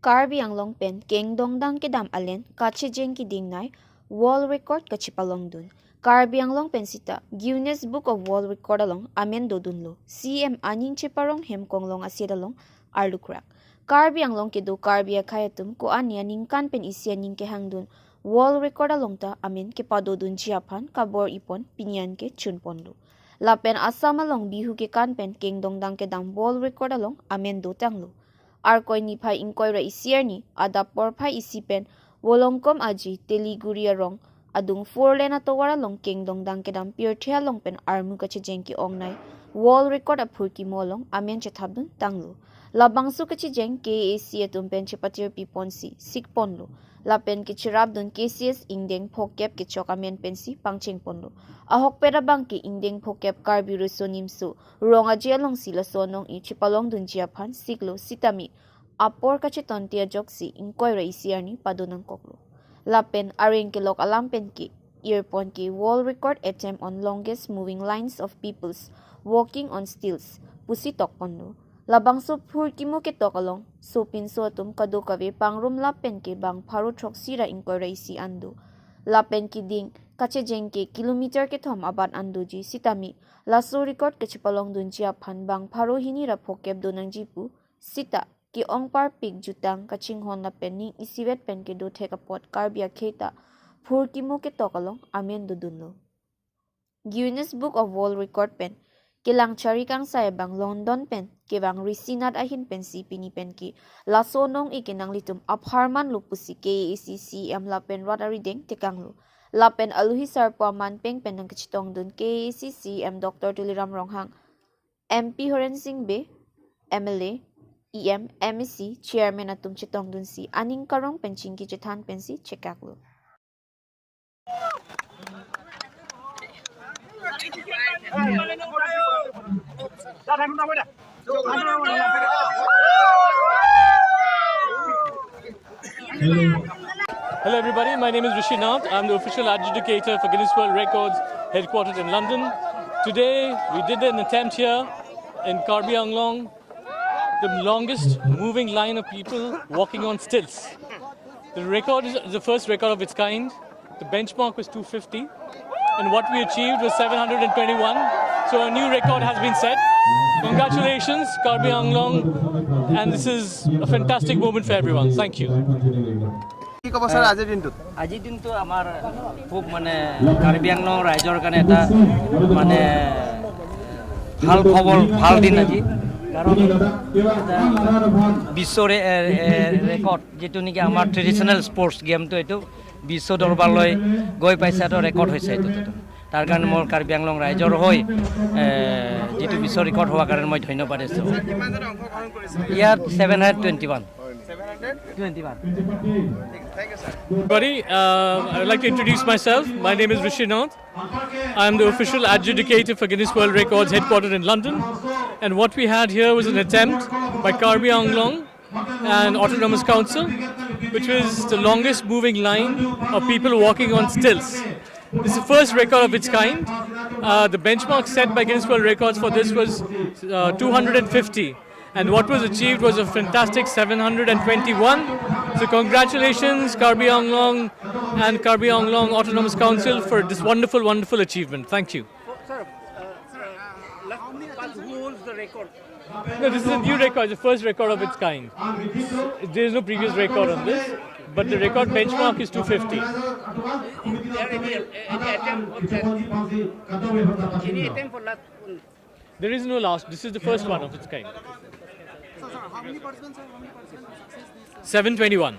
Karbi ang longpen Kengdongdang kedam alen kachejeng kidingnai world record kachipalong dun. Karbi ang longpen sita Guinness Book of World Record along amendo dunlo. CM anin cheparong hemkonglong asidalong arlukrak. Karbi ang long kedo karbi akayatum ko anya ningkan pen isya ningke hangdun world record along ta amen ke padodun Japan kabor ipon pinyan ke chunpondo. Lapen asam along bihu ke kanpen Kengdongdang kedam world record along amendo tanglo. Arkoy ni pai inkoy ra isir ni adapor pai isipen wolongkom aji teliguri rong adung furle na towara long Kengdongdang kedam pure thia long pen armu kache jengki ongnai world record apurki molong amen chethap dun tanglo labangsu kache jeng KAC atum pen chepatir piponsi sikponlo lapen ke chirab dun KCS ingdeng phokep ke chok amen pensi pangcheng ponlo ahok pera bang ke ingdeng phokep karbi rusonimsu ronga jelong sila sonong I chipalong dun jiaphan siklo sitami apor kache tontia joksi inkoy ra isiarni padunang koklo lapen aring ke lok alampen ke earpon ke world record attempt on longest moving lines of peoples walking on stills pusi tokpondo labang so phurkimo ke tokalong so pinso tum kado kave pangrum lapen ke bang pharu thoksira inkoy ra isi ando lapen ki ding kache jengke kilometer ke thom aban anduji sitami laso record ke chipalong dun jiaphan bang pharu hinira phokep donang jipu sita ki ongpar pik jutang kaching hon lapen ning isivet pen ke do thekapot karbia kheta phurkimo ke tokalong amen dudunlo Guinness Book of World Record pen kilang chari kang sa bang London pen ke bang risinat ahin pen si pini pen ki lasonong ikinang litum apharman lupusi KACCM lapen rotary deng tekanglo lapen aluhi sarpo man peng pen ng kachitong dun KACCM Dr. Tuliram Ronghang MP Horen Singh Be MLA EM MEC chairman atum chitong dun si aning karong penching ki chethan pen si chekaklo Hello everybody, my name is Rishi Nath. I'm the official adjudicator for Guinness World Records headquartered in London. Today we did an attempt here in Karbi Anglong, the longest moving line of people walking on stilts. The record is the first record of its kind. The benchmark was 250 and what we achieved was 721. So a new record has been set. Congratulations Karbi Anglong, and this is a fantastic moment for everyone. Thank you. আজিৰ দিনটো আমাৰ খুব মানে কাৰ্বি আংলং ৰাইজৰ কাৰণে এটা মানে ভাল খবৰ ভাল দিন আজি কাৰণ বিশ্বৰ ৰেকৰ্ড যেটো নেকি আমাৰ ট্ৰেডিশনাল স্পৰ্টছ গেমটো এটো বিশ্ব দৰবাৰলৈ গৈ পাইছে এটা ৰেকৰ্ড হৈছে এটো তাৰ কাৰণে মোৰ কাৰ্বি আংলং ৰাইজৰ হৈ যেটো বিশ্ব ৰেকৰ্ড হোৱাৰ কাৰণে মই ধন্যবাদ দিছোঁ ইয়াত 721 Everybody, I'd like to introduce myself. My name is Rishi Nath. I'm the official adjudicator for Guinness World Records headquartered in London. And what we had here was an attempt by Karbi Anglong and Autonomous Council, which was the longest moving line of people walking on stilts. This is the first record of its kind. The benchmark set by Guinness World Records for this was 250. And what was achieved was a fantastic 721. So congratulations Karbi Anglong and Karbi Anglong Autonomous Council for this wonderful, wonderful achievement. Thank you. Sir, who holds the record? No, this is a new record, the first record of its kind. There is no previous record on this, but the record benchmark is 250. Any attempt for last? There is no last. This is the first one of its kind. So, sir, how many participants? 721.